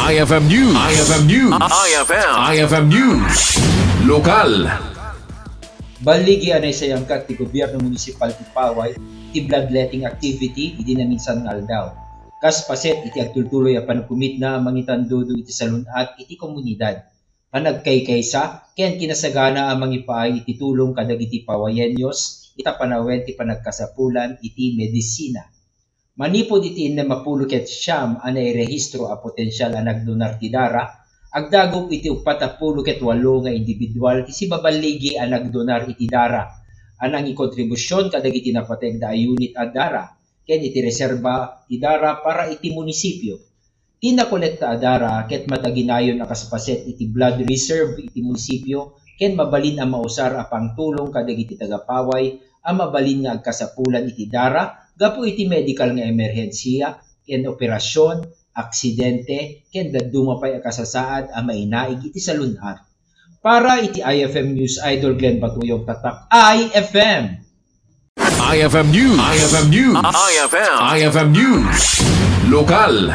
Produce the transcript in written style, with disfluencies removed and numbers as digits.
IFM News. IFM News. IFM News. Lokal. Baligi anay sayangkat ti gobyerno munisipal ti Paway ti bloodletting activity idi na minsan nga aldaw. Kas paset iti agtultuloy a panagkumit na mangitandudo iti salunat iti komunidad. Panagkaykaysa ken kinasagana ang mangipaay iti tulong kadagiti pawayenyos ita panawen ti panagkasapulan iti medisina. Manipod iti na mapuluket siyam anay rehistro a potensyal a nagdonar ti dara, agdagog iti 48 nga individual ti si babaligi a nagdonar iti dara. Anang ikontribusyon kadagiti napateg da unit a dara, ken iti reserba ti dara para iti munisipyo. Tinakolekta a dara ket mataginayon a kaspaset iti blood reserve iti munisipyo, ken mabalin a mausar a pangtulong kadagiti tagapaway a mabalin nga agkasapulan iti dara, gapu iti medical nga emerhensiya, ken operasyon, aksidente, ken daduma pay akasasaad a mainaig iti salunat. Para iti IFM News Idol Glenn Batuyog tatak IFM. IFM News. IFM News. IFM News. Lokal.